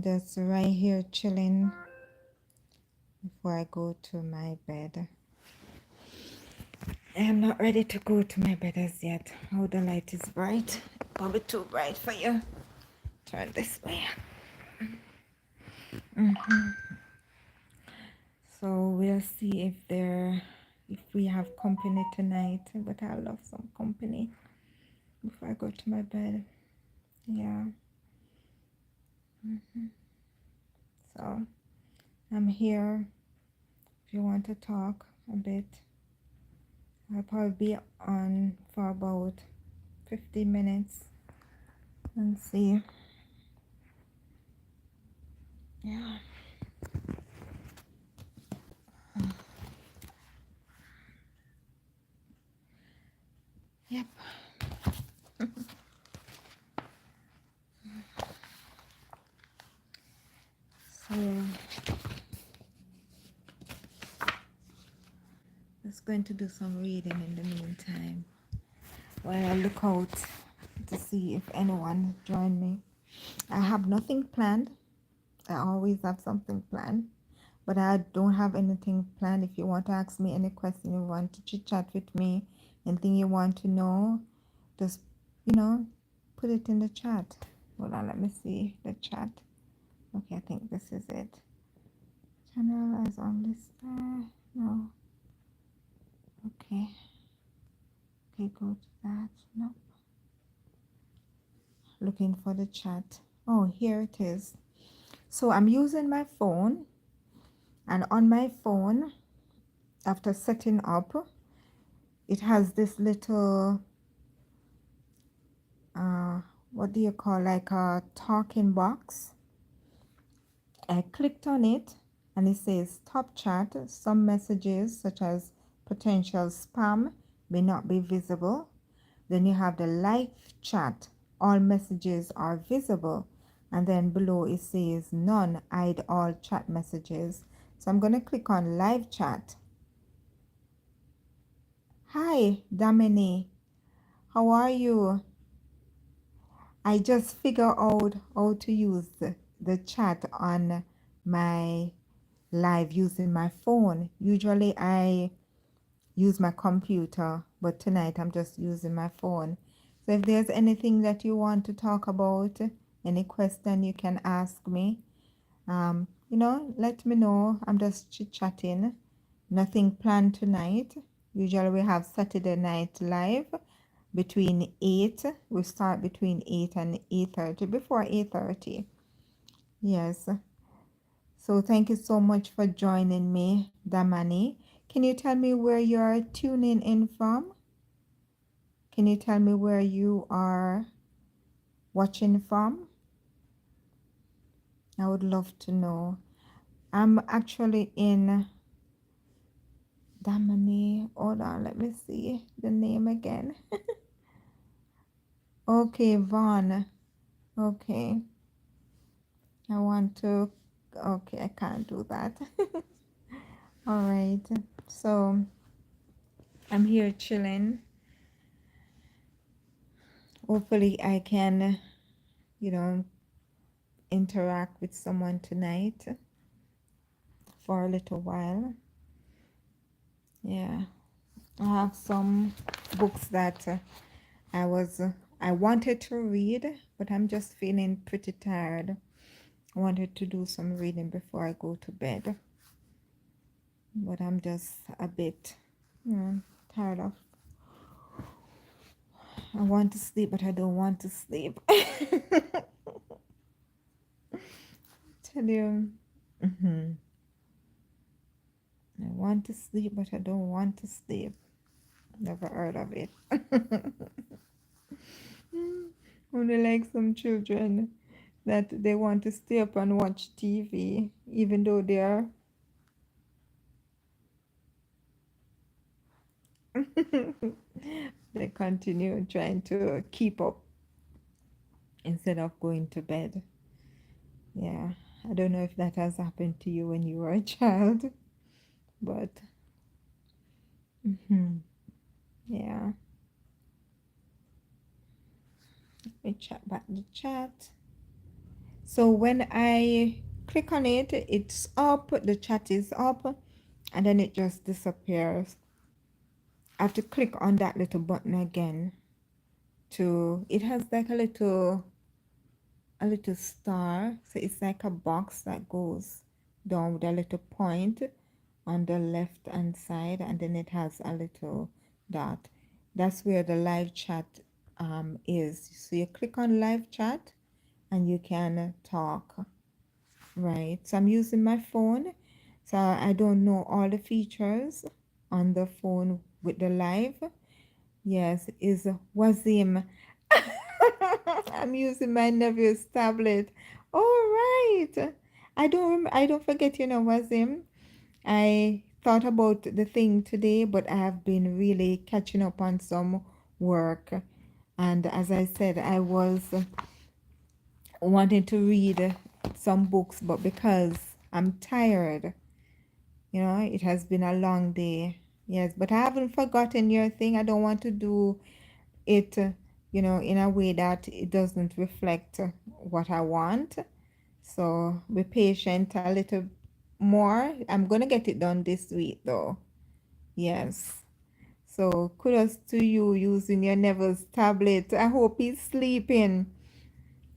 Just right here chilling before I go to my bed. I'm not ready to go to my bed as yet. Oh, the light is bright. Probably too bright for you. Turn this way. So we'll see if we have company tonight. But I love some company before I go to my bed. Yeah. So I'm here. If you want to talk a bit, I'll probably be on for about 50 minutes and see. Yeah. Yep. So just going to do some reading in the meantime while I look out to see if anyone join me. I have nothing planned. I always have something planned, but I don't have anything planned. If you want to ask me any question, you want to chit chat with me, anything you want to know, just put it in the chat. Hold on, let me see the chat. Okay, I think this is it. Channel is on this side. No. Okay. Okay, go to that. No. Looking for the chat. Oh, here it is. So I'm using my phone, and on my phone, after setting up, it has this little what do you call, like a talking box. I clicked on it and it says top chat. Some messages such as potential spam may not be visible. Then you have the live chat. All messages are visible. And then below it says none, hide all chat messages. So I'm going to click on live chat. Hi, Damini. How are you? I just figured out how to use the chat on my live using my phone. Usually I use my computer, but tonight I'm just using my phone. So if there's anything that you want to talk about, any question you can ask me, let me know. I'm just chit-chatting. Nothing planned tonight. Usually we have Saturday night live between 8. We start between 8 and 8:30, before 8:30. Yes. So thank you so much for joining me, Damani. Can you tell me where you're tuning in from? Can you tell me where you are watching from? I would love to know. I'm actually in Damani. Hold on, let me see the name again. Okay, Vaughn. Okay. I want to, okay, I can't do that. All right. So I'm here chilling. Hopefully I can, you know, interact with someone tonight for a little while. Yeah. I have some books that I wanted to read, but I'm just feeling pretty tired. I wanted to do some reading before I go to bed, but I'm just a bit tired of. I want to sleep, but I don't want to sleep. Tell you, I want to sleep, but I don't want to sleep. Never heard of it. Only like some children that they want to stay up and watch TV, even though they are. They continue trying to keep up instead of going to bed. Yeah, I don't know if that has happened to you when you were a child, but yeah. Let me check back the chat. So when I click on it, it's up, the chat is up, and then it just disappears. I have to click on that little button again to, it has like a little star, so it's like a box that goes down with a little point on the left hand side, and then it has a little dot. That's where the live chat is. So you click on live chat and you can talk, right? So I'm using my phone, so I don't know all the features on the phone with the live. Yes, is Wazim. I'm using my nephew's tablet. All right. I don't forget, Wazim. I thought about the thing today, but I have been really catching up on some work. And as I said, I was wanting to read some books, but because I'm tired, it has been a long day. Yes, but I haven't forgotten your thing. I don't want to do it, in a way that it doesn't reflect what I want. So be patient a little more. I'm going to get it done this week, though. Yes. So kudos to you using your Neville's tablet. I hope he's sleeping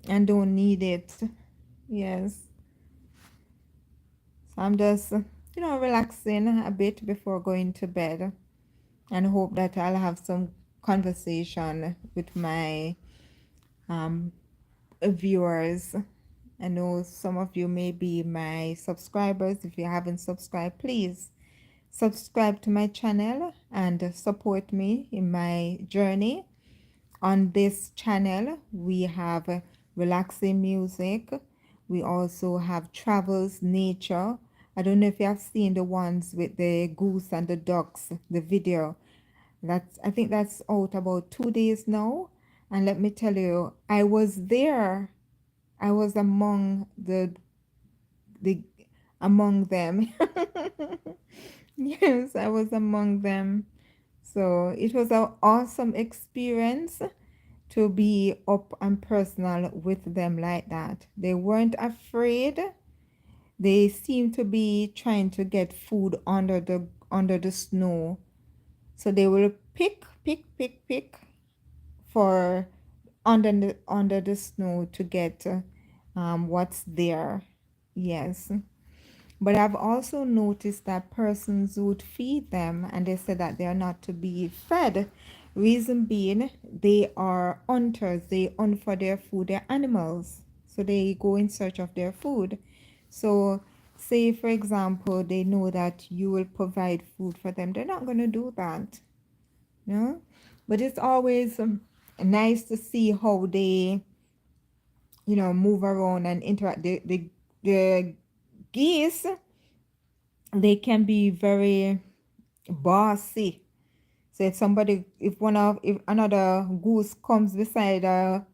and don't need it. Yes. So I'm just, relaxing a bit before going to bed, and hope that I'll have some conversation with my um, viewers. I know some of you may be my subscribers. If you haven't subscribed, please subscribe to my channel and support me in my journey. On this channel, we have relaxing music. We also have travels, nature. I don't know if you have seen the ones with the goose and the ducks, the video. I think that's out about 2 days now. And let me tell you, I was there. I was the among them. Yes, I was among them. So it was an awesome experience to be up and personal with them like that. They weren't afraid. They seemed to be trying to get food under the snow. So they will pick for under the snow to get what's there. Yes. But I've also noticed that persons would feed them and they said that they are not to be fed. Reason being, they are hunters, they hunt for their food, they're animals. So they go in search of their food. So, say for example, they know that you will provide food for them, they're not going to do that. No? But it's always nice to see how they, move around and interact. The geese, they can be very bossy. So if another goose comes beside a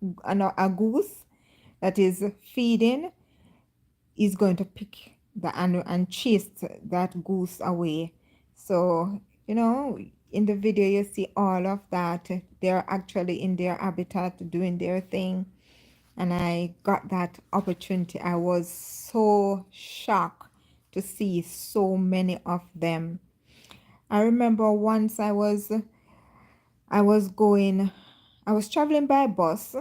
goose that is feeding, is going to pick the animal and chase that goose away. So, in the video you see all of that. They're actually in their habitat doing their thing. And I got that opportunity. I was so shocked to see so many of them. I remember once I was traveling by bus,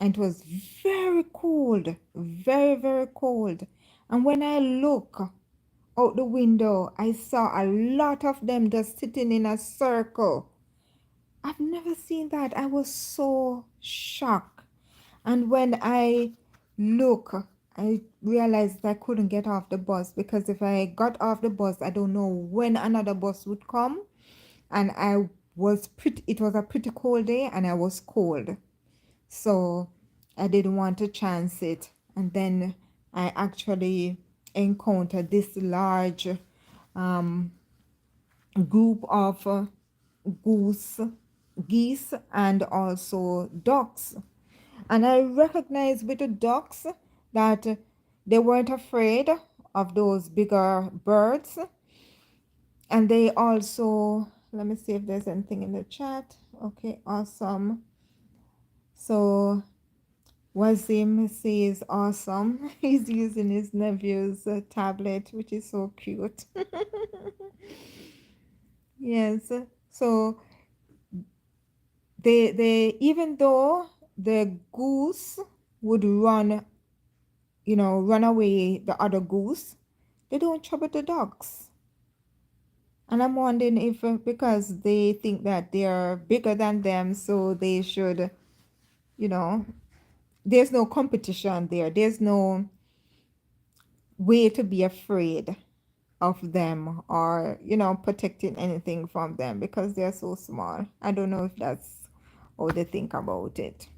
and it was very cold, very, very cold. And when I look out the window, I saw a lot of them just sitting in a circle. I've never seen that. I was so shocked. And when I look, I realized I couldn't get off the bus, because if I got off the bus, I don't know when another bus would come. And it was a pretty cold day and I was cold. So I didn't want to chance it. And then I actually encountered this large um, group of goose, geese, and also ducks. And I recognized with the ducks that they weren't afraid of those bigger birds. And they also, let me see if there's anything in the chat. Okay, awesome. So Wazim says awesome. He's using his nephew's tablet, which is so cute. Yes. So they even though the goose would run, run away the other goose, they don't trouble the dogs. And I'm wondering if because they think that they're bigger than them, so they should, you know, there's no competition there. There's no way to be afraid of them or, protecting anything from them because they're so small. I don't know if that's how they think about it.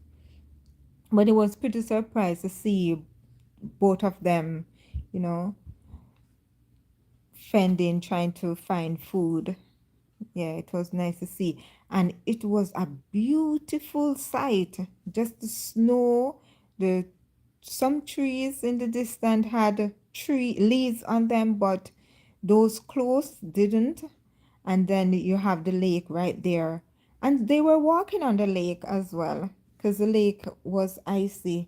But it was pretty surprised to see both of them, you know, fending, trying to find food. Yeah, it was nice to see. And it was a beautiful sight. Just the snow, the some trees in the distance had tree leaves on them, but those close didn't. And then you have the lake right there. And they were walking on the lake as well, because the lake was icy.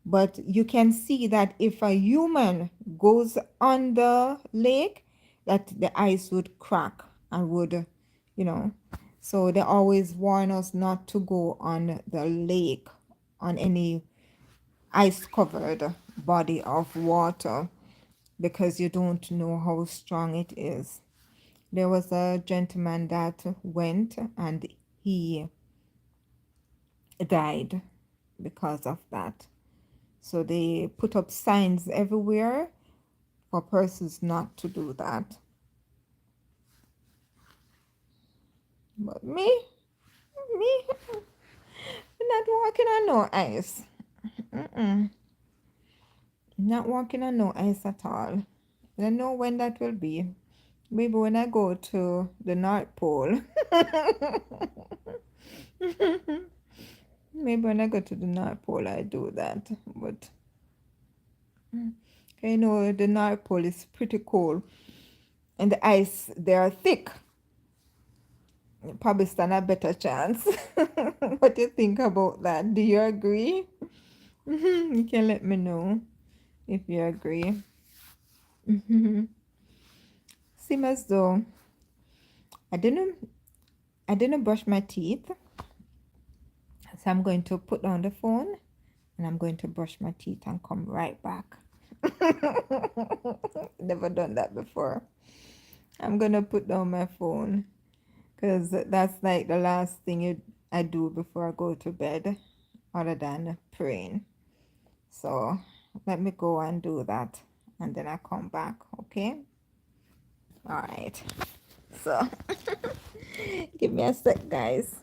But you can see that if a human goes on the lake, that the ice would crack and would, you know. So they always warn us not to go on the lake, on any ice covered body of water, because you don't know how strong it is. There was a gentleman that went and he died because of that. So they put up signs everywhere for persons not to do that. But me, not walking on no ice. Mm-mm. Not walking on no ice at all. I don't know when that will be. Maybe when I go to the North Pole. Maybe when I go to the North Pole, I do that. But the North Pole is pretty cold, and the ice they are thick. You probably stand a better chance. What do you think about that? Do you agree? You can let me know if you agree. Seems as though I didn't I didn't brush my teeth. So I'm going to put down the phone and I'm going to brush my teeth and come right back. Never done that before. I'm gonna put down my phone because that's like the last thing I do before I go to bed, other than praying. So let me go and do that, and then I come back. Okay. All right. So give me a sec, guys.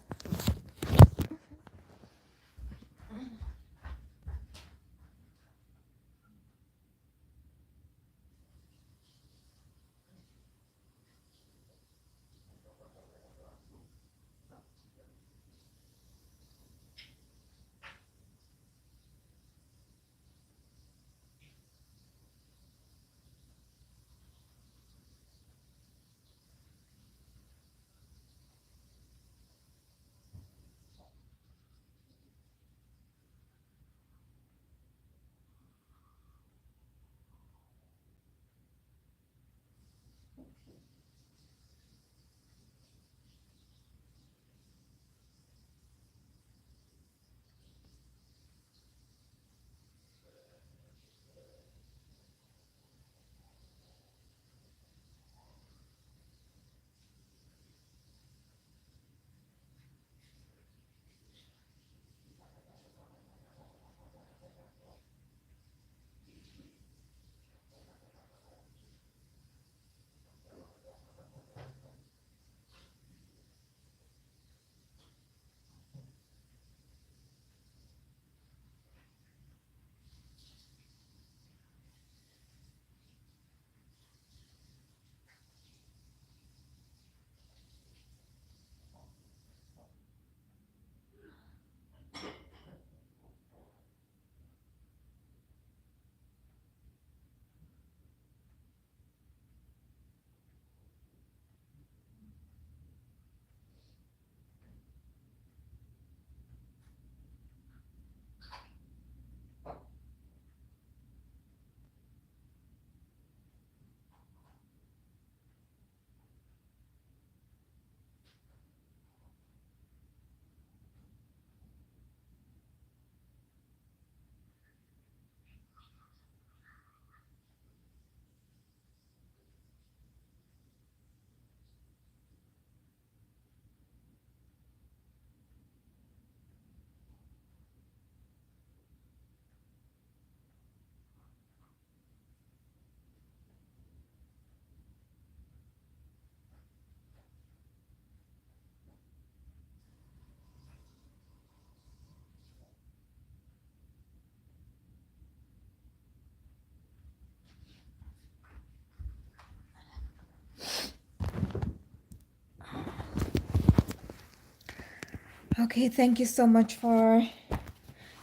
Okay, thank you so much for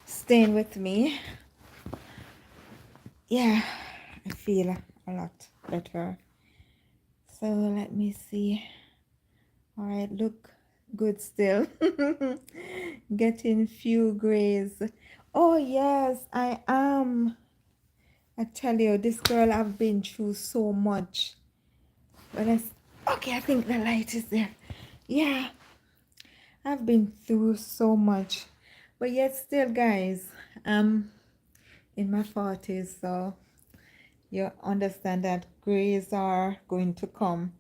staying with me. Yeah, I feel a lot better. So let me see. All right, look good still. Getting few grays. Oh yes, I am. I tell you, this girl, I've been through so much. But okay, I think the light is there. Yeah, I've been through so much. But yet still, guys, I'm in my 40s, so you understand that grays are going to come.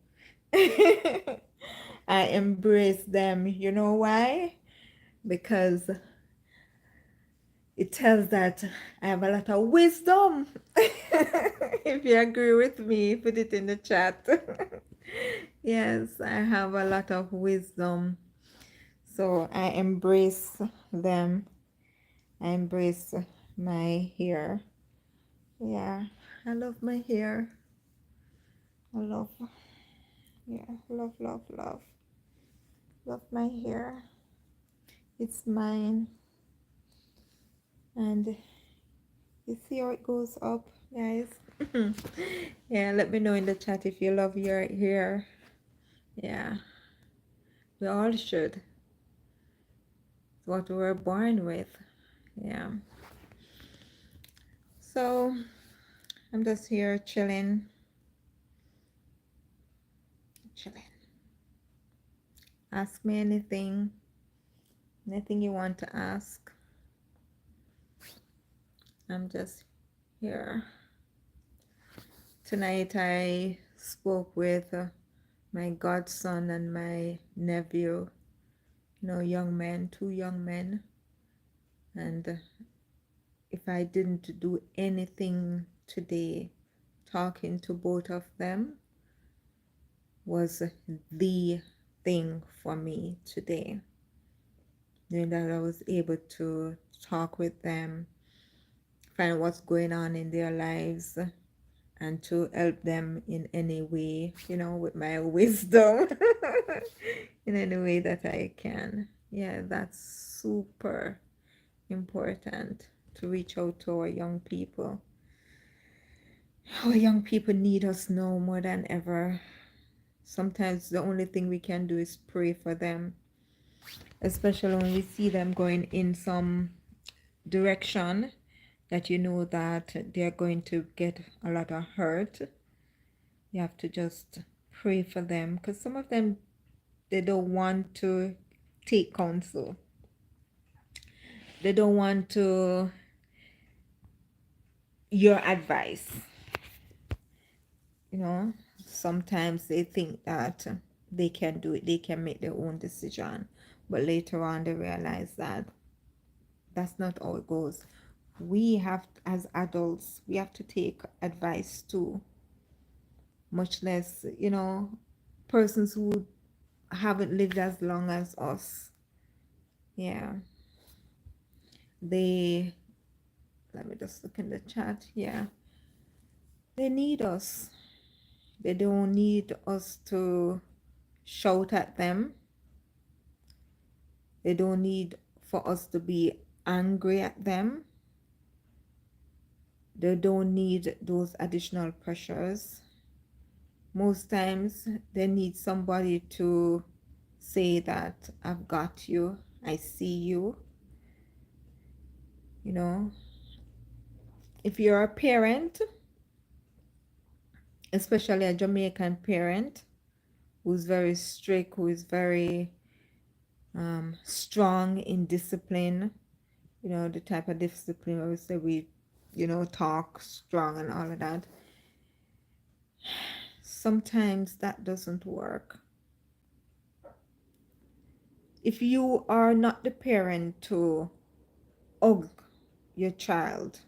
I embrace them. You know why? Because it tells that I have a lot of wisdom. If you agree with me, put it in the chat. Yes, I have a lot of wisdom. So I embrace them. I embrace my hair. Yeah, I love my hair. I love, yeah, love, love, love. Love my hair. It's mine. And you see how it goes up, guys? Yeah, let me know in the chat if you love your hair. Yeah, we all should. It's what we were born with. Yeah. So I'm just here chilling. Chilling. Ask me anything. Anything you want to ask. I'm just here. Tonight I spoke with my godson and my nephew. Young men, two young men. And if I didn't do anything today, talking to both of them was the thing for me today. That I was able to talk with them, find what's going on in their lives, and to help them in any way, with my wisdom, in any way that I can. Yeah, that's super important, to reach out to our young people. Our young people need us now more than ever. Sometimes the only thing we can do is pray for them, especially when we see them going in some direction that that they're going to get a lot of hurt. You have to just pray for them, because some of them, they don't want to take counsel. They don't want to your advice. Sometimes they think that they can do it, they can make their own decision, but later on they realize that that's not how it goes. We have, as adults, we have to take advice too, much less persons who haven't lived as long as us. Yeah, they, let me just look in the chat. Yeah, they need us. They don't need us to shout at them. They don't need for us to be angry at them. They don't need those additional pressures. Most times they need somebody to say that I've got you, I see you. If you're a parent, especially a Jamaican parent who's very strict, who is very strong in discipline, the type of discipline where we say we, talk strong and all of that. Sometimes that doesn't work. If you are not the parent to hug your child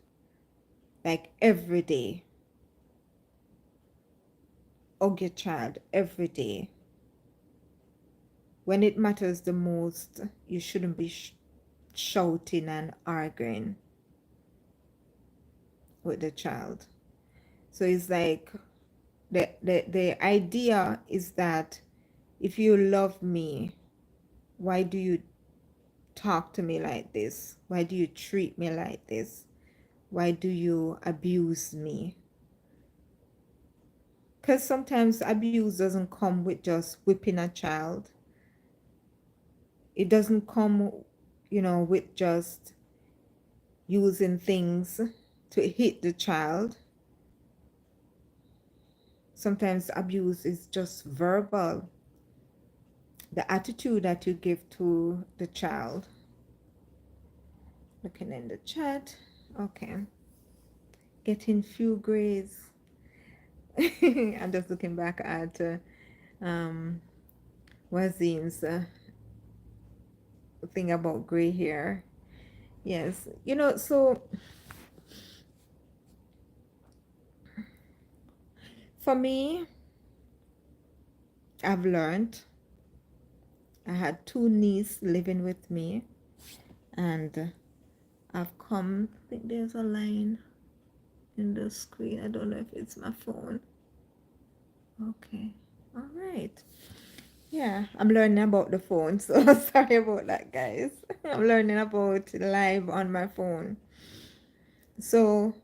like every day, hug your child every day, when it matters the most, you shouldn't be shouting and arguing with the child. So it's like the idea is that if you love me, why do you talk to me like this? Why do you treat me like this? Why do you abuse me? Because sometimes abuse doesn't come with just whipping a child. It doesn't come, with just using things to hit the child. Sometimes abuse is just verbal. The attitude that you give to the child. Looking in the chat. Okay. Getting few grades. I'm just looking back at Wazim's thing about gray hair. Yes. So for me, I've learned. I had 2 nieces living with me, and I've come, I think there's a line in the screen. I don't know if it's my phone. Okay. All right. Yeah, I'm learning about the phone, so sorry about that, guys. I'm learning about live on my phone. So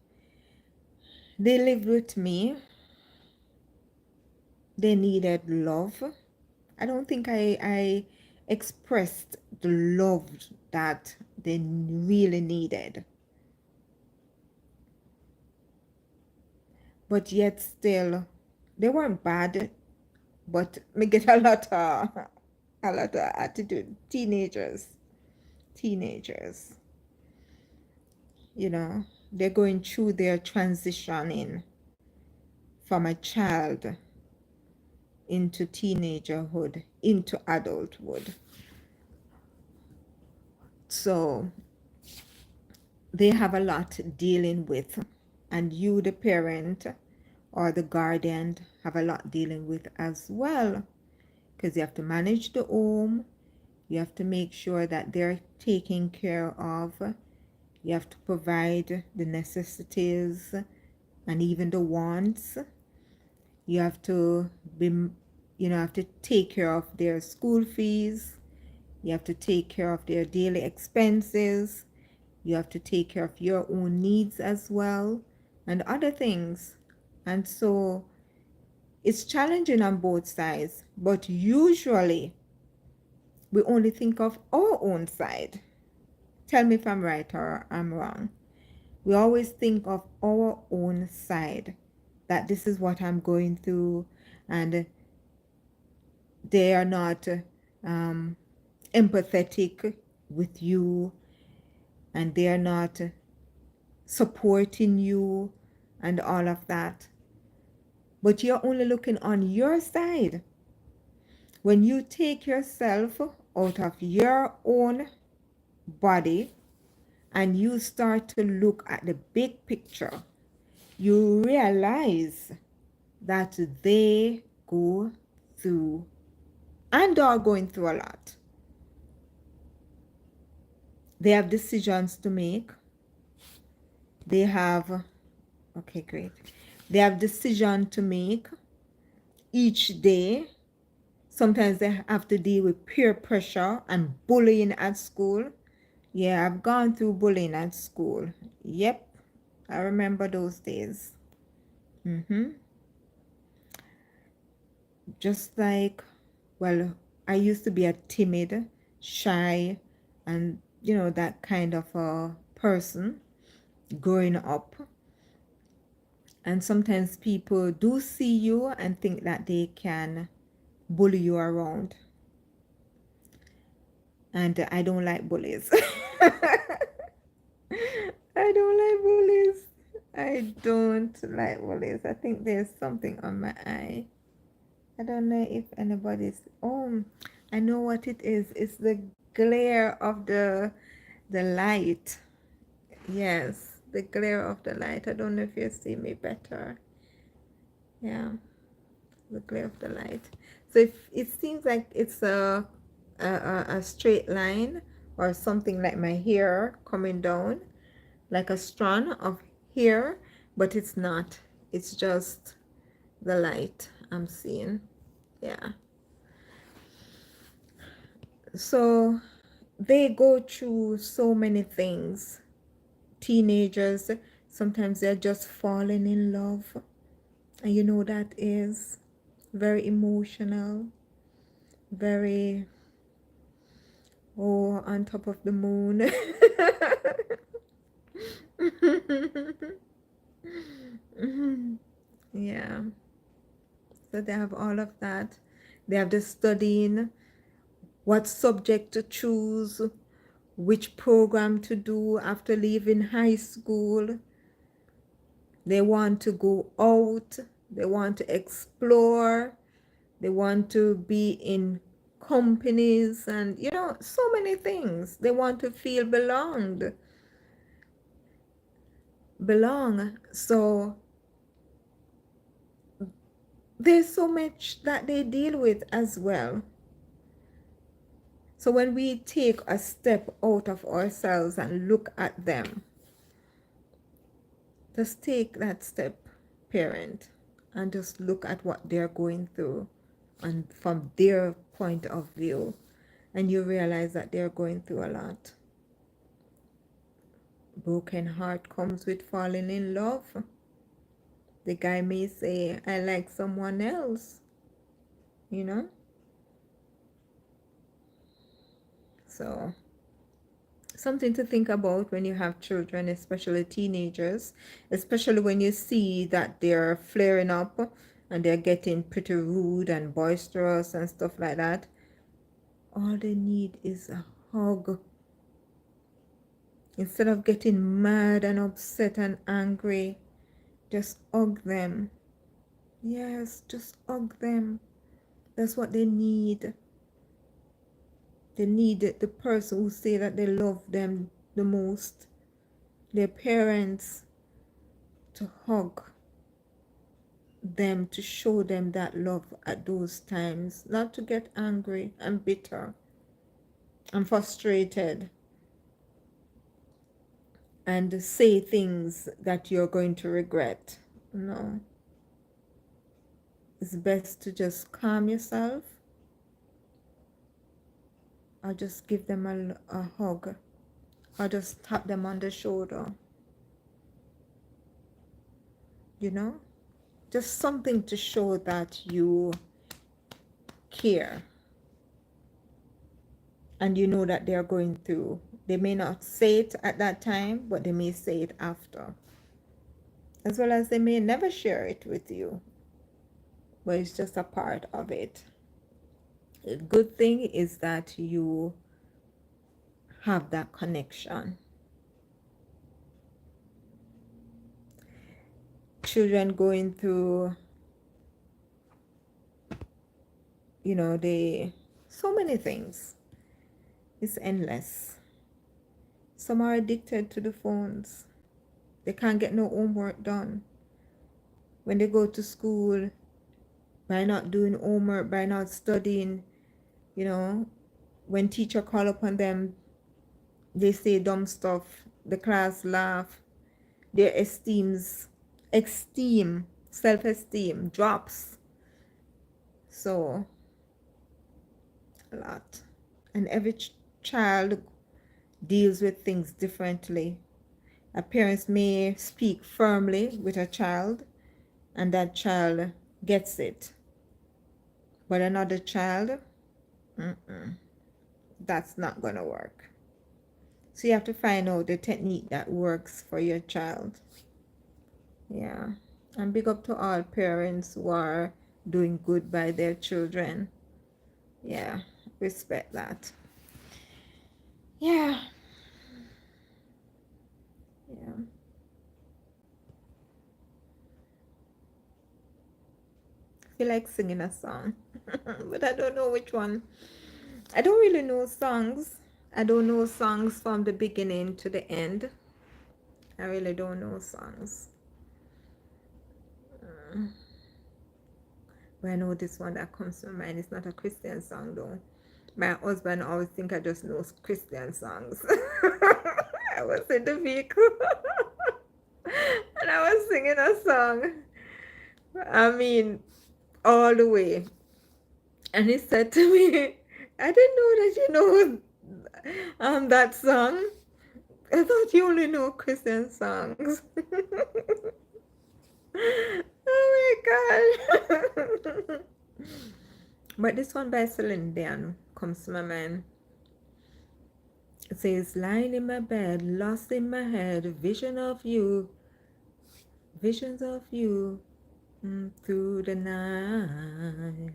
they lived with me. They needed love. I don't think I expressed the love that they really needed. But yet still, they weren't bad, but me get a lot of attitude. Teenagers, they're going through their transitioning from a child into teenagerhood, into adulthood. So they have a lot dealing with, and you, the parent or the guardian, have a lot dealing with as well, because you have to manage the home, you have to make sure that they're taken care of, you have to provide the necessities and even the wants. You have to have to take care of their school fees. You have to take care of their daily expenses. You have to take care of your own needs as well and other things. And so it's challenging on both sides, but usually we only think of our own side. Tell me if I'm right or I'm wrong. We always think of our own side, that this is what I'm going through, and they are not empathetic with you, and they are not supporting you and all of that. But you're only looking on your side. When you take yourself out of your own body and you start to look at the big picture, you realize that they go through and are going through a lot. They have decisions to make. They have, okay, great. They have decision to make each day. Sometimes they have to deal with peer pressure and bullying at school. Yeah, I've gone through bullying at school. Yep, I remember those days. Just like, well, I used to be a timid, shy, and that kind of a person growing up. And sometimes people do see you and think that they can bully you around. And I don't like bullies. I don't like bullies. I don't like bullies. I think there's something on my eye. I don't know if anybody's... Oh, I know what it is. It's the glare of the light. Yes, the glare of the light. I don't know if you see me better. Yeah, the glare of the light. So if it seems like it's a straight line or something like my hair coming down, like a strand of hair, but it's not. It's just the light I'm seeing. Yeah. So they go through so many things. Teenagers, sometimes they're just falling in love. And you know that is very emotional, very, oh, on top of the moon. Yeah. So they have all of that. They have the studying, what subject to choose, which program to do after leaving high school. They want to go out, they want to explore, they want to be in companies and, you know, so many things. They want to feel belong. So there's so much that they deal with as well. So when we take a step out of ourselves and look at them, just take that step, parent, and just look at what they're going through and from their point of view, and you realize that they're going through a lot. Broken heart comes with falling in love. The guy may say, I like someone else, you know? So something to think about when you have children, especially teenagers, especially when you see that they're flaring up and they're getting pretty rude and boisterous and stuff like that. All they need is a hug. Instead of getting mad and upset and angry, just hug them. Yes, just hug them. That's what they need. They need the person who say that they love them the most, their parents, to hug them, to show them that love at those times, not to get angry and bitter and frustrated and say things that you're going to regret. No. It's best to just calm yourself, or just give them a hug, or just tap them on the shoulder. You know? Just something to show that you care. And you know that they're going through. They may not say it at that time, but they may say it after. As well as they may never share it with you. But it's just a part of it. The good thing is that you have that connection. Children going through, you know, so many things. It's endless. Some are addicted to the phones. They can't get no homework done. When they go to school, by not doing homework, by not studying, you know, when teacher call upon them, they say dumb stuff. The class laugh. Their self-esteem drops. So, a lot. And every child deals with things differently. A parent may speak firmly with a child, and that child gets it. But another child, that's not going to work. So you have to find out the technique that works for your child. Yeah. And big up to all parents who are doing good by their children. Yeah. Respect that. Yeah. Yeah. I feel like singing a song. But I don't know which one. I don't really know songs. I don't know songs from the beginning to the end. I really don't know songs. But I know this one that comes to my mind. It's not a Christian song though. My husband always think I just know Christian songs. I was in the vehicle and I was singing a song. I mean, all the way. And he said to me, I didn't know that you know That song. I thought you only know Christian songs. Oh my gosh. But this one by Celine Dion comes to my mind. It says, lying in my bed, lost in my head, visions of you through the night.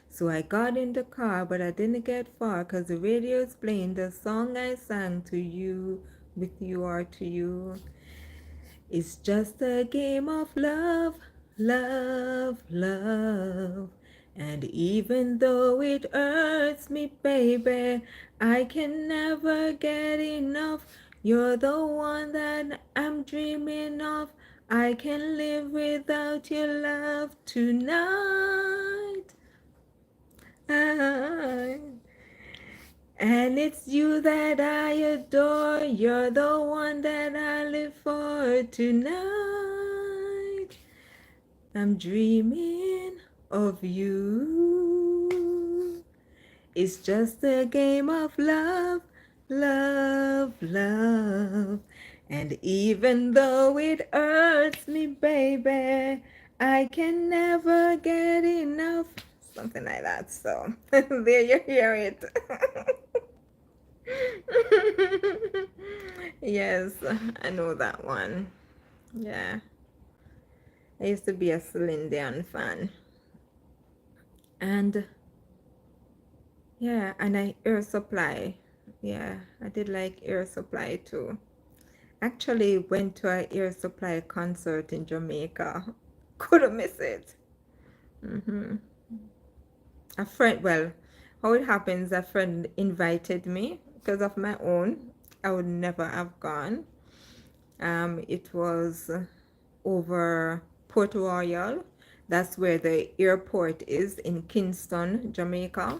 So I got in the car, but I didn't get far, 'cause the radio's playing the song I sang to you, with you or to you. It's just a game of love, love, love. And even though it hurts me, baby, I can never get enough. You're the one that I'm dreaming of. I can live without your love tonight. I And it's you that I adore. You're the one that I live for tonight. I'm dreaming of you. It's just a game of love, love, love. And even though it hurts me, baby, I can never get enough. Something like that. So there you hear it. Yes, I know that one. Yeah. I used to be a Celine Dion fan. And yeah, and I Air Supply. Yeah, I did like Air Supply too. Actually went to a Air Supply concert in Jamaica. Couldn't miss it. A friend, well, how it happens, a friend invited me because of my own. I would never have gone. It was over Port Royal. That's where the airport is in Kingston, Jamaica.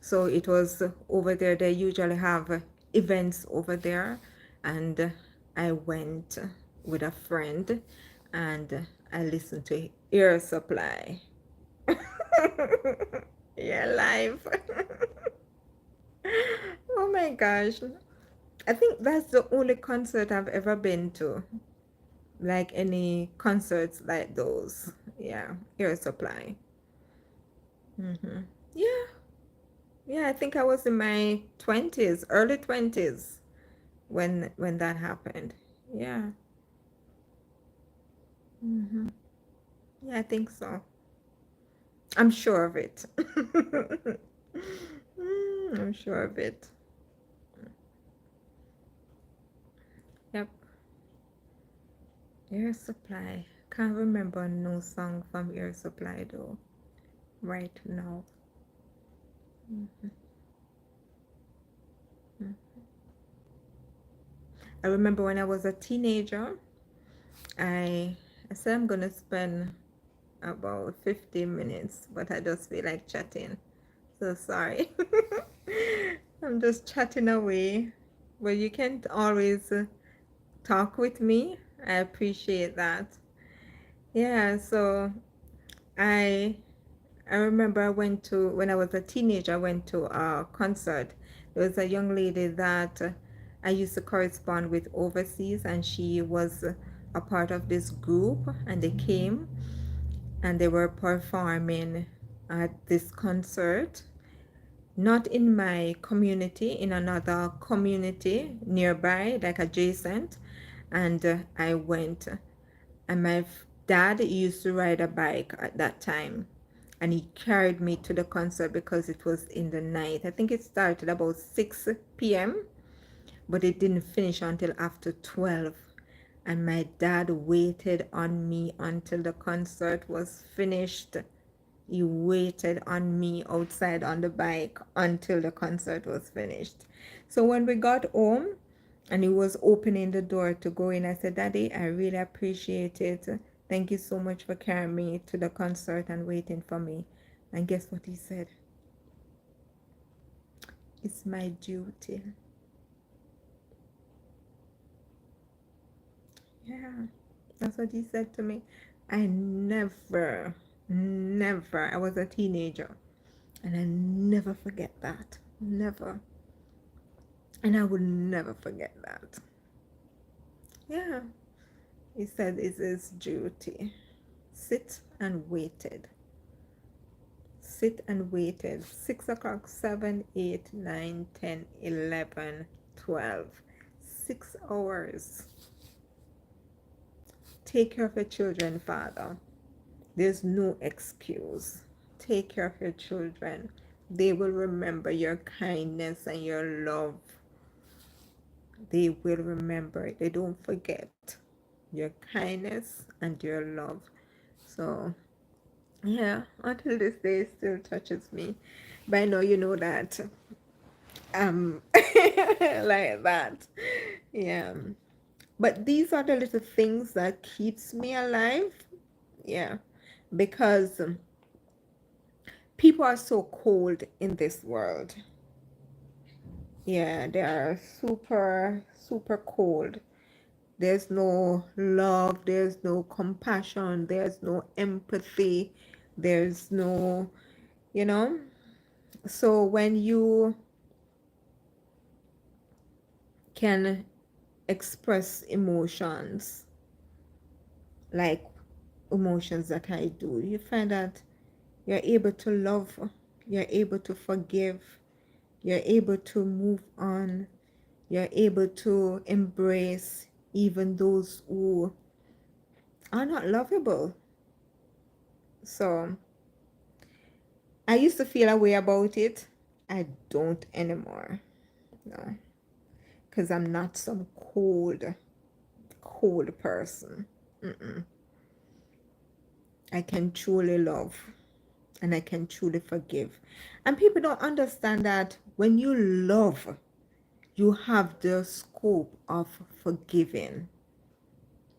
So it was over there. They usually have events over there. And I went with a friend and I listened to Air Supply. Yeah, live. Oh my gosh. I think that's the only concert I've ever been to. Like any concerts like those. Yeah, Air Supply. Yeah, yeah, I think I was in my 20s, early 20s when that happened. Yeah. Yeah, I think so. I'm sure of it. I'm sure of it. Yep. Air Supply. Can't remember no song from Air Supply though right now. I remember when I was a teenager, I I said I'm gonna spend about 15 minutes, but I just feel like chatting. So sorry. I'm just chatting away. But you can't always talk with me. I appreciate that. Yeah, so I I remember I went to, when I was a teenager, I went to a concert. There was a young lady that I used to correspond with overseas, and she was a part of this group, and they came and they were performing at this concert, not in my community, in another community nearby, like adjacent. And I went, and my dad used to ride a bike at that time, and he carried me to the concert because it was in the night. I think it started about 6 p.m., but it didn't finish until after 12. And my dad waited on me until the concert was finished. He waited on me outside on the bike until the concert was finished. So when we got home and he was opening the door to go in, I said, Daddy, I really appreciate it. Thank you so much for carrying me to the concert and waiting for me. And guess what he said? It's my duty. Yeah, that's what he said to me. I never, I was a teenager, and I never forget that. Never. And I will never forget that. Yeah, he said it's his duty. Sit and waited. Sit and waited. 6 o'clock, 7, 8, 9, 10, 11, 12. 6 hours. Take care of your children, Father. There's no excuse. Take care of your children. They will remember your kindness and your love. They will remember it. They don't forget your kindness and your love. So, yeah, until this day, it still touches me. But I know you know that. Like that. Yeah. But these are the little things that keeps me alive. Yeah. Because people are so cold in this world. Yeah, they are super, super cold. There's no love, there's no compassion, there's no empathy, there's no, you know. So when you can express emotions, like emotions that I do, you find that you're able to love, you're able to forgive, you're able to move on, you're able to embrace even those who are not lovable. So I used to feel a way about it. I don't anymore. No. Because I'm not some cold person. Mm-mm. I can truly love and I can truly forgive. And people don't understand that when you love, you have the scope of forgiving.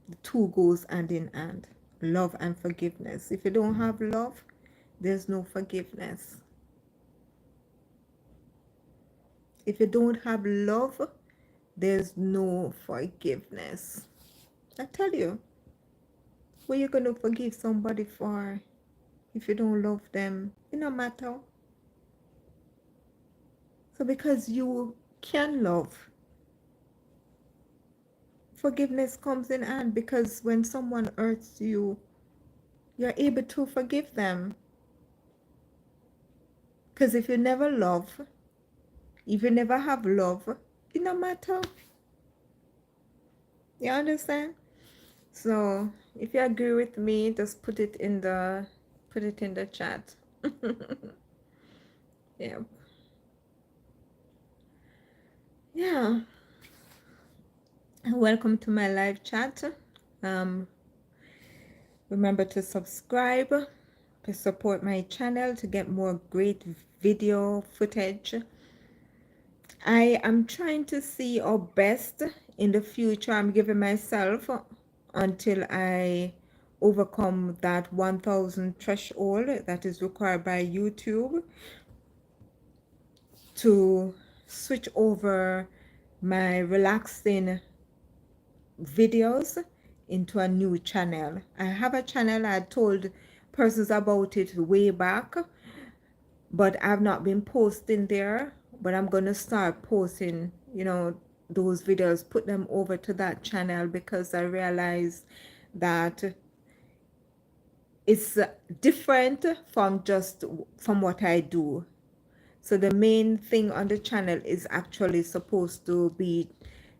The two goes hand in hand, love and forgiveness. If you don't have love, there's no forgiveness. If you don't have love, there's no forgiveness. I tell you, what you going to forgive somebody for if you don't love them? It no matter. So because you can love, forgiveness comes in hand, because when someone hurts you, you're able to forgive them. Because if you never love, if you never have love, it no matter. You understand? So if you agree with me, just put it in the chat. Yeah. Yeah. Welcome to my live chat. Remember to subscribe to support my channel to get more great video footage. I am trying to see our best in the future. I'm giving myself until I overcome that 1,000 threshold that is required by YouTube to switch over my relaxing videos into a new channel. I have a channel. I told persons about it way back, but I've not been posting there. But I'm gonna start posting, those videos, put them over to that channel, because I realize that it's different from what I do. So the main thing on the channel is actually supposed to be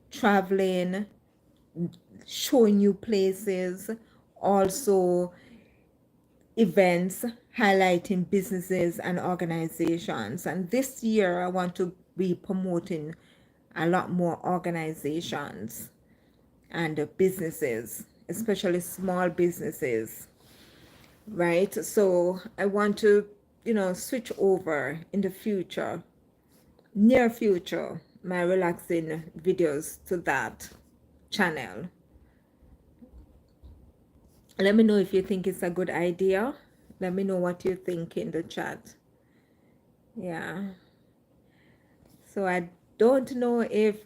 traveling, showing you places, also events highlighting businesses and organizations. And this year I want to be promoting a lot more organizations and businesses, especially small businesses, right? So I want to, switch over in the future, near future, my relaxing videos to that channel. Let me know if you think it's a good idea. Let me know what you think in the chat. Yeah. So I don't know if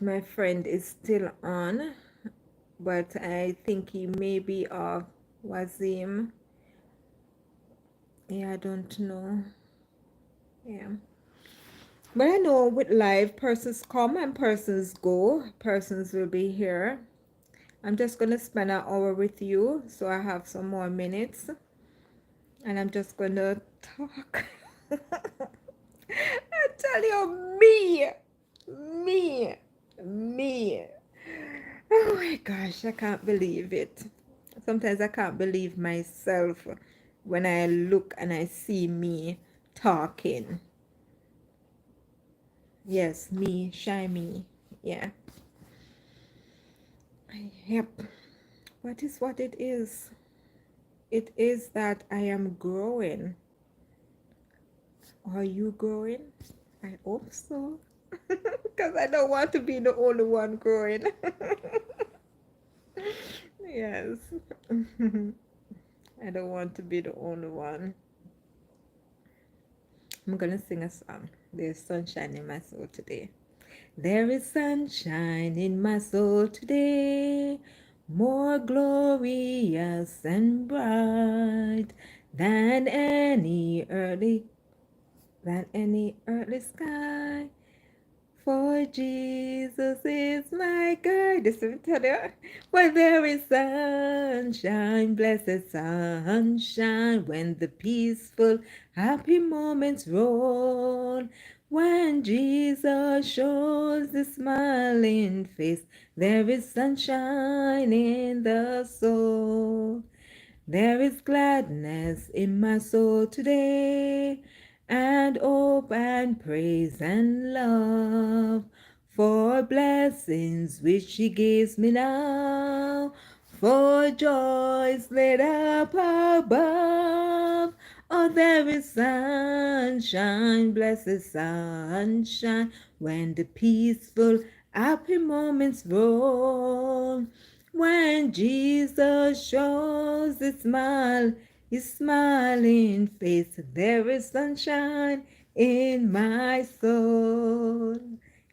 my friend is still on, but I think he may be off. Wazim. Yeah, I don't know. Yeah. But I know with life, persons come and persons go. Persons will be here. I'm just going to spend an hour with you, so I have some more minutes. And I'm just going to talk. I tell you, me, me. Oh my gosh, I can't believe it. Sometimes I can't believe myself when I look and I see me talking. Yes, me, shy me. Yeah. Yep. What is what it is? It is that I am growing. Are you growing? I hope so. Because I don't want to be the only one growing. Yes. I don't want to be the only one. I'm going to sing a song. There's sunshine in my soul today. There is sunshine in my soul today, more glorious and bright than any earthly sky. For Jesus is my guide. This will tell you. Where there is sunshine, blessed sunshine, when the peaceful, happy moments roll. When Jesus shows his smiling face, there is sunshine in the soul. There is gladness in my soul today, and hope and praise and love for blessings which he gives me now, for joys laid up above. Oh, there is sunshine, blessed sunshine, when the peaceful, happy moments roll. When Jesus shows his smiling face, there is sunshine in my soul.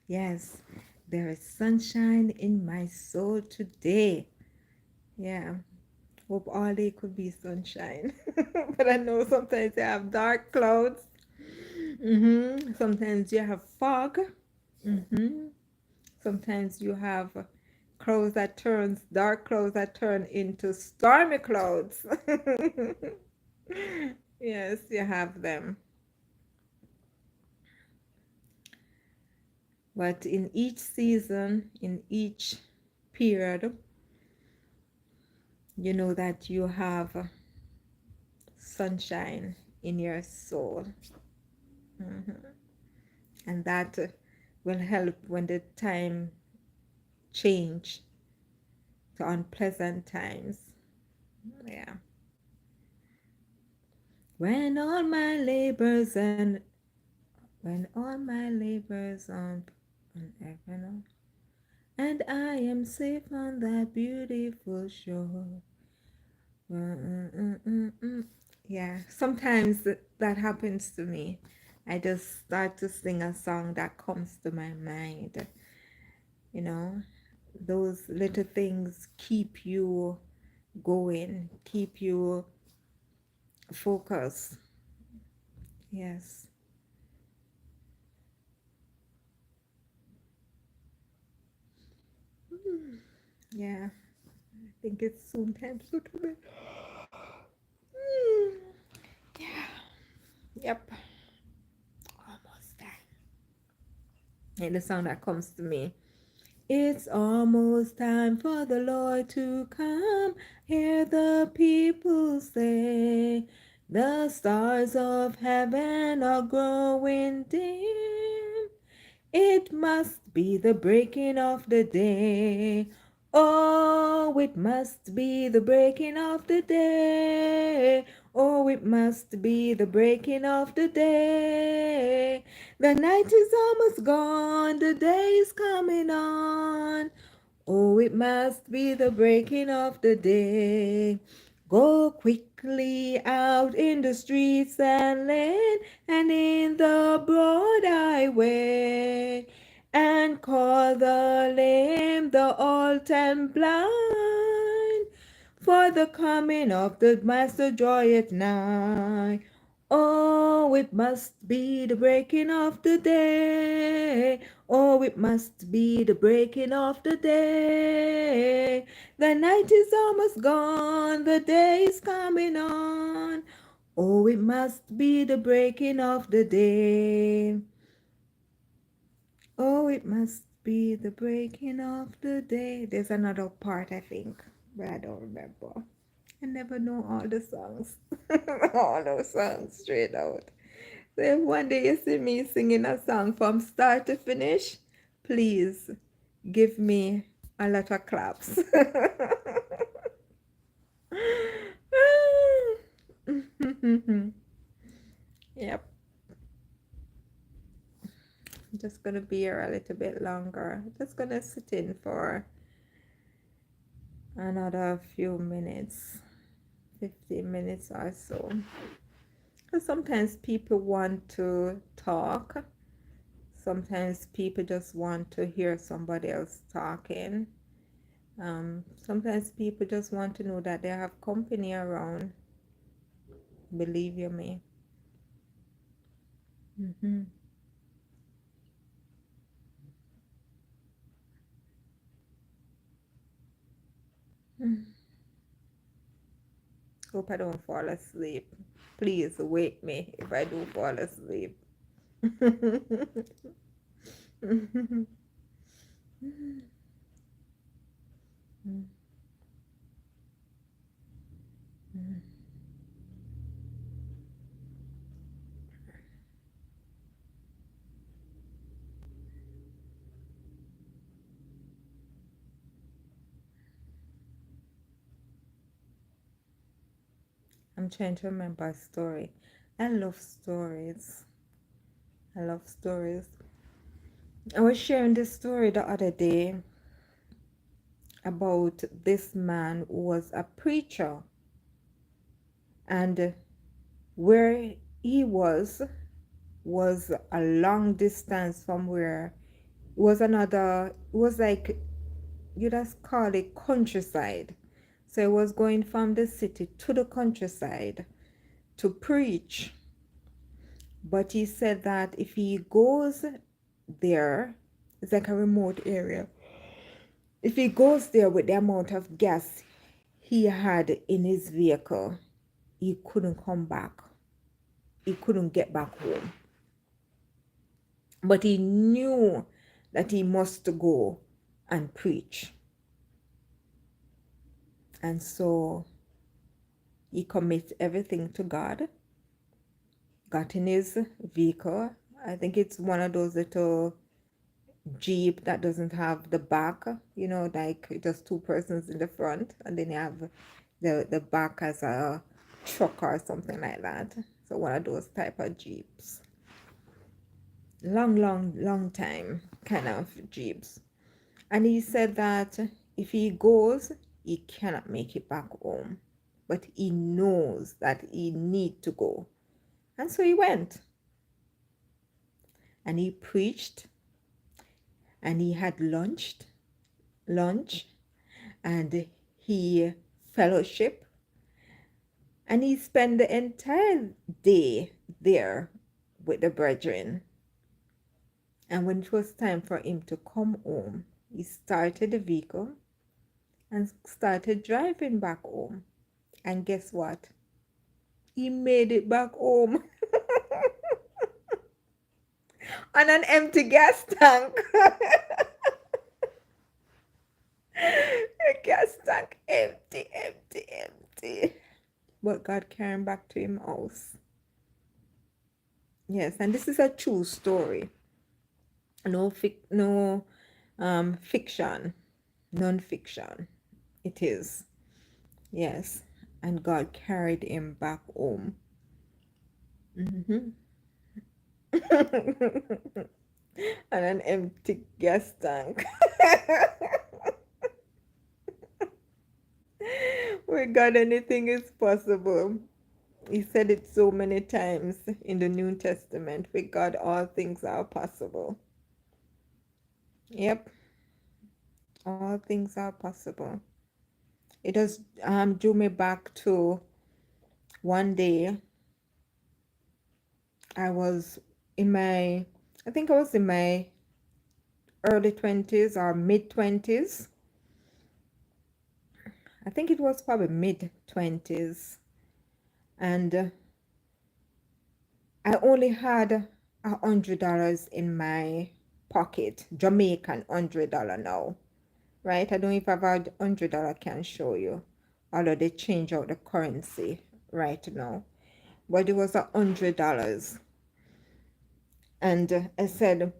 Yes, there is sunshine in my soul today. Yeah, hope all day could be sunshine. But I know sometimes you have dark clouds. Sometimes you have fog. Sometimes you have dark clouds that turn into stormy clouds. Yes, you have them. But in each season, in each period, you know that you have sunshine in your soul. And that will help when the time change to unpleasant times. Yeah. When all my labors on heaven, and I am safe on that beautiful shore. Yeah, sometimes that happens to me. I just start to sing a song that comes to my mind. You know, those little things keep you going, keep you focused. Yes. Yeah, I think it's soon time to go to bed. Yeah. Yep. Almost time. And the song that comes to me. It's almost time for the Lord to come. Hear the people say, the stars of heaven are growing dim. It must be the breaking of the day. Oh, it must be the breaking of the day. Oh, it must be the breaking of the day. The night is almost gone, the day is coming on. Oh, it must be the breaking of the day. Go quickly out in the streets and lane and in the broad highway, and call the lame, the halt and blind, for the coming of the Master draweth nigh. Oh, it must be the breaking of the day. Oh, it must be the breaking of the day. The night is almost gone, the day is coming on. Oh, it must be the breaking of the day. Oh, it must be the breaking of the day. There's another part, I think, but I don't remember. I never know all the songs, all those songs straight out. So if one day you see me singing a song from start to finish, please give me a lot of claps. Yep, I'm just gonna be here a little bit longer. Just gonna sit in for another few minutes, 15 minutes or so. Because sometimes people want to talk. Sometimes people just want to hear somebody else talking. Sometimes people just want to know that they have company around. Believe you me. Mm-hmm. Hope I don't fall asleep. Please wake me if I do fall asleep. I'm trying to remember a story. I love stories. I love stories. I was sharing this story the other day about this man who was a preacher, and where he was a long distance from where it was like you just call it countryside. So he was going from the city to the countryside to preach. But he said that if he goes there, it's like a remote area. If he goes there with the amount of gas he had in his vehicle, he couldn't come back. He couldn't get back home. But he knew that he must go and preach. And so he commits everything to God, got in his vehicle. I think it's one of those little Jeep that doesn't have the back, like just two persons in the front, and then you have the back as a truck or something like that. So one of those type of Jeeps. Long time kind of Jeeps. And he said that if he goes, he cannot make it back home. But he knows that he need to go. And so he went. And he preached. And he had lunch. And he fellowship. And he spent the entire day there with the brethren. And when it was time for him to come home, he started the vehicle and started driving back home. And guess what? He made it back home on an empty gas tank. The gas tank empty. But God carried him back to him house. Yes, and this is a true story. No fiction, non-fiction. It is. Yes, and God carried him back home. Mm-hmm. And an empty gas tank. With God, anything is possible. He said it so many times in the New Testament. With God, all things are possible. Yep, all things are possible. It does drew me back to one day I was in my, I think I was in my early 20s or mid 20s. I think it was probably mid 20s. And I only had $100 in my pocket, Jamaican $100 now, right? I don't know if I've had $100 can show you, although they change out the currency right now. But it was $100, and I said,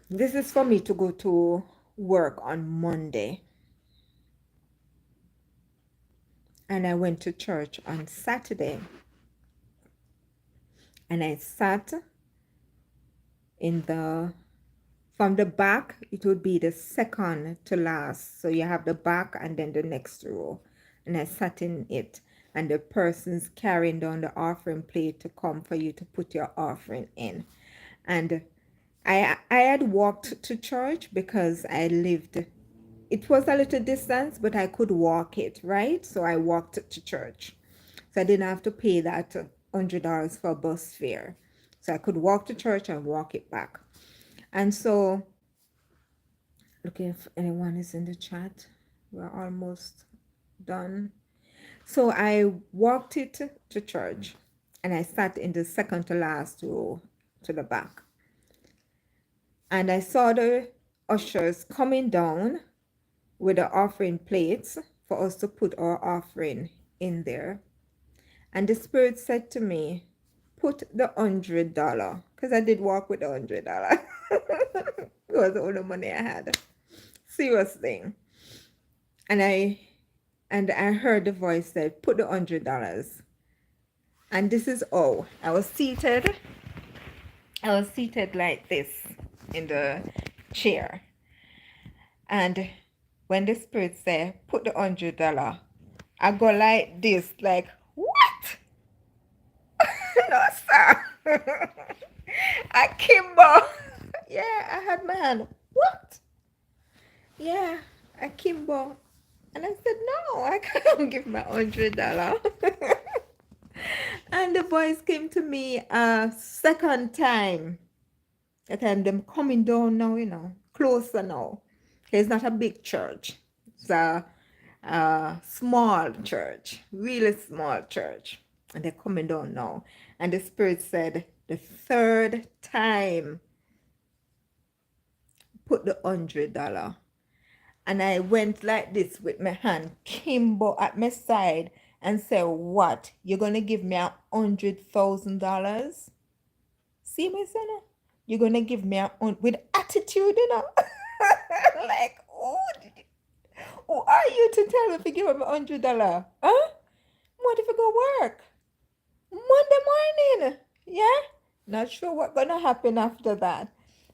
"This is for me to go to work on Monday." And I went to church on Saturday, and I sat in the from the back. It would be the second to last, so you have the back and then the next row, and I sat in it, and the person's carrying down the offering plate to come for you to put your offering in. And I had walked to church because I lived, it was a little distance, but I could walk it, right? So I walked to church, so I didn't have to pay that $100 for bus fare. So I could walk to church and walk it back. And so, looking if anyone is in the chat, we're almost done. So I walked it to church, and I sat in the second to last row to the back. And I saw the ushers coming down with the offering plates for us to put our offering in there. And the Spirit said to me, "Put the $100," because I did walk with the $100. It was the only money I had. Serious thing. And I heard the voice said, "Put the $100." And this is I was seated. I was seated like this in the chair. And when the Spirit said, "Put the $100," I go like this, like, what? No, sir. I kimbo. Yeah, I had my hand. What? Yeah, I kimbo. And I said, "No, I can't give my $100." And the voice came to me a second time. That time them coming down now, closer now. It's not a big church. It's a small church, really small church. And they're coming down now. And the Spirit said, the third time, "Put the $100." And I went like this with my hand kimbo at my side and said, "What? You're gonna give me $100,000? See me, son? You're gonna give me with attitude, like, who are you to tell me if you give me $100? Huh? What if I go work Monday morning? Yeah? Not sure what's gonna happen after that."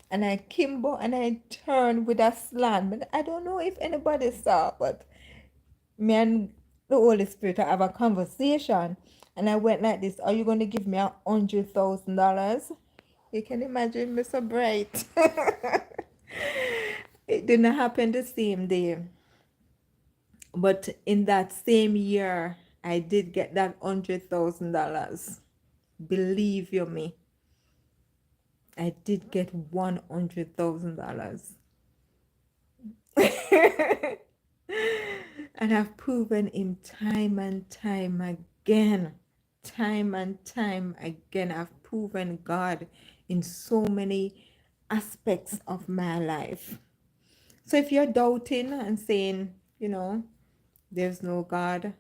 And I kimbo and I turned with a slant. But I don't know if anybody saw, but me and the Holy Spirit have a conversation. And I went like this, "Are you gonna give me $100,000? You can imagine me so bright. It didn't happen the same day. But in that same year, I did get that $100,000. Believe you me. I did get $100,000. And I've proven him time and time again. Time and time again. I've proven God in so many aspects of my life. So if you're doubting and saying, there's no God,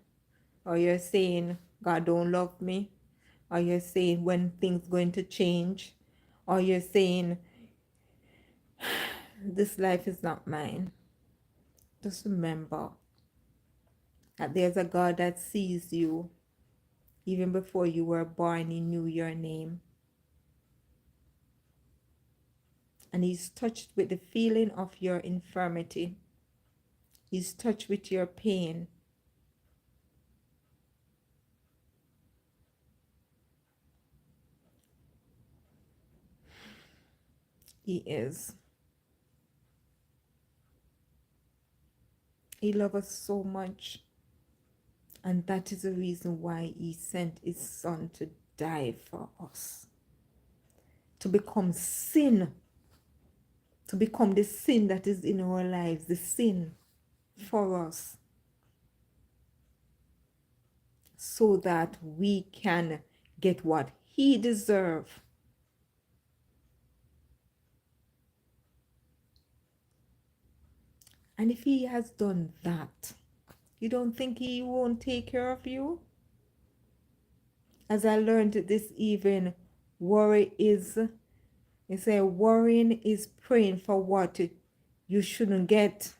or you're saying God don't love me, or you're saying when things going to change, or you're saying this life is not mine, just remember that there's a God that sees you even before you were born. He knew your name, and he's touched with the feeling of your infirmity. He's touched with your pain. He is. He loves us so much. And that is the reason why he sent his son to die for us. to become sin, to become the sin that is in our lives, the sin for us, so that we can get what he deserves. And if he has done that, you don't think he won't take care of you? As I learned this evening, worrying is praying for what you shouldn't get.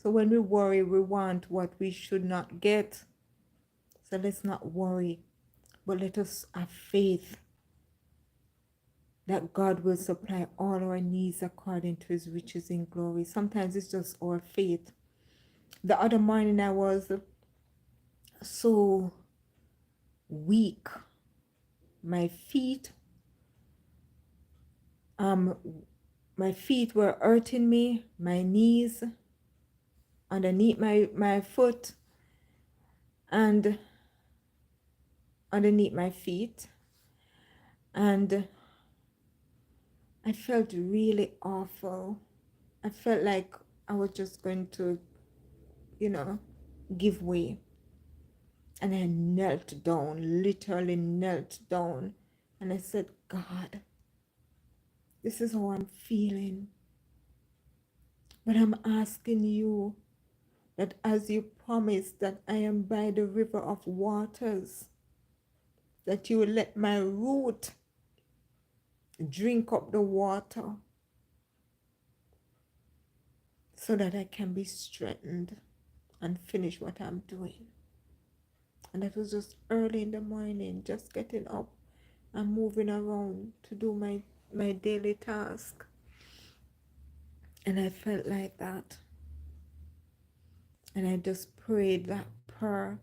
So when we worry, we want what we should not get. So let's not worry, but let us have faith that God will supply all our needs according to his riches in glory. Sometimes it's just our faith. The other morning I was so weak. My feet were hurting me, my knees, underneath my foot, and underneath my feet. And I felt really awful. I felt like I was just going to, give way. And I knelt down, literally knelt down. And I said, God, this is how I'm feeling. But I'm asking you that as you promised that I am by the river of waters, that you will let my root drink up the water so that I can be strengthened and finish what I'm doing. And that was just early in the morning, just getting up and moving around to do my daily task. And I felt like that. And I just prayed that prayer.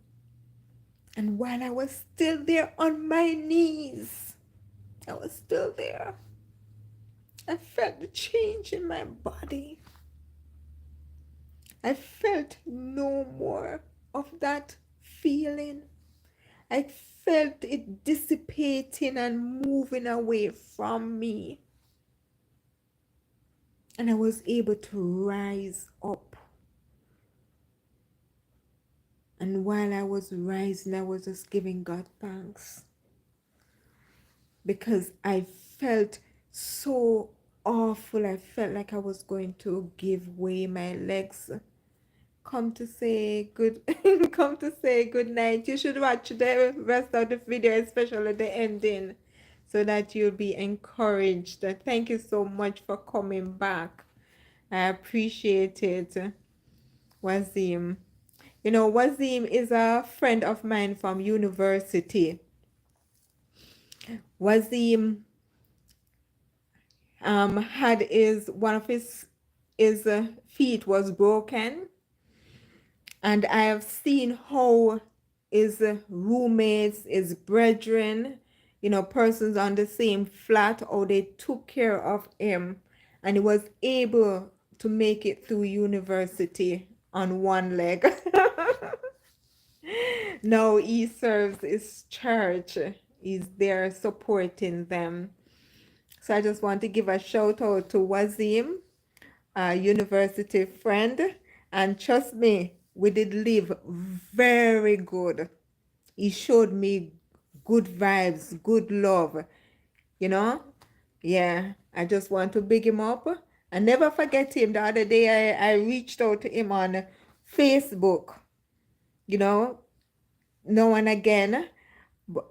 And while I was still there on my knees, I was still there, I felt the change in my body. I felt no more of that feeling. I felt it dissipating and moving away from me. And I was able to rise up. And while I was rising, I was just giving God thanks. Because I felt so awful. I felt like I was going to give way. My legs come to say good night. You should watch the rest of the video, especially the ending, so that you'll be encouraged. Thank you so much for coming back. I appreciate it, Wazim. Wazim is a friend of mine from university. Wazim had one of his feet was broken, and I have seen how his roommates, his brethren, persons on the same flat, how they took care of him, and he was able to make it through university on one leg. Now he serves his church. He's there supporting them. So I just want to give a shout out to Wazim, a university friend. And trust me, we did live very good. He showed me good vibes, good love, Yeah, I just want to big him up. And never forget him. The other day I reached out to him on Facebook, now and again.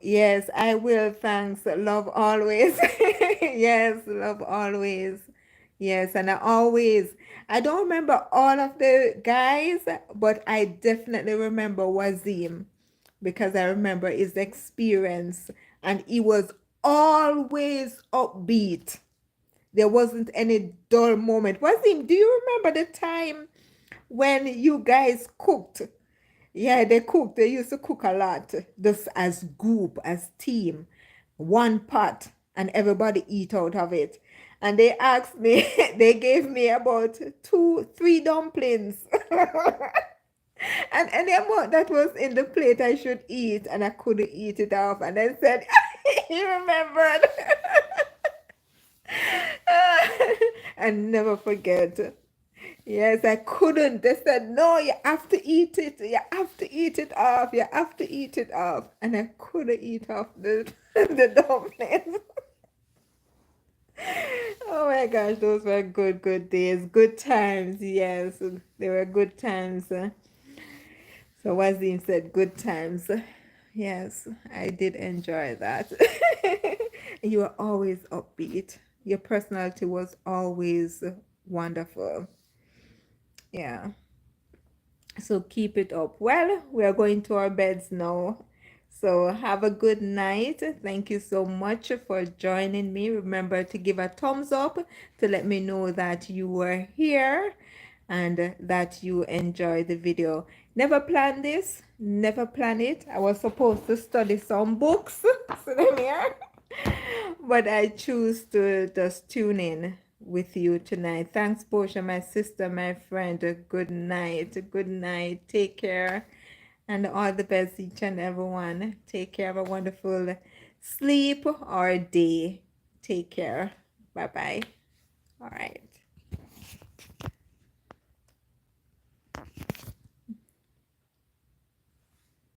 Yes, I will. Thanks. Love always. Yes, love always. Yes, and I don't remember all of the guys, but I definitely remember Wazim because I remember his experience, and he was always upbeat. There wasn't any dull moment. Wazim, do you remember the time when you guys cooked? Yeah, they cooked. They used to cook a lot, just as group, as team, one pot, and everybody eat out of it. And they asked me, they gave me about 2-3 dumplings. And any amount that was in the plate I should eat, and I couldn't eat it off. And I said, he remembered. I never forget. Yes, I couldn't. They said, no, you have to eat it. You have to eat it off. You have to eat it off. And I couldn't eat off the dumplings. Oh my gosh, those were good days. Good times. Yes, they were good times. So Wazim said, good times. Yes, I did enjoy that. You were always upbeat. Your personality was always wonderful. Yeah. So keep it up. Well, we are going to our beds now. So have a good night. Thank you so much for joining me. Remember to give a thumbs up to let me know that you were here and that you enjoyed the video. Never planned this, never planned it. I was supposed to study some books, so them here. But I choose to just tune in with you tonight. Thanks, Posha, my sister, my friend. Good night. Good night. Take care. And all the best, each and everyone. Take care. Have a wonderful sleep or day. Take care. Bye bye. All right.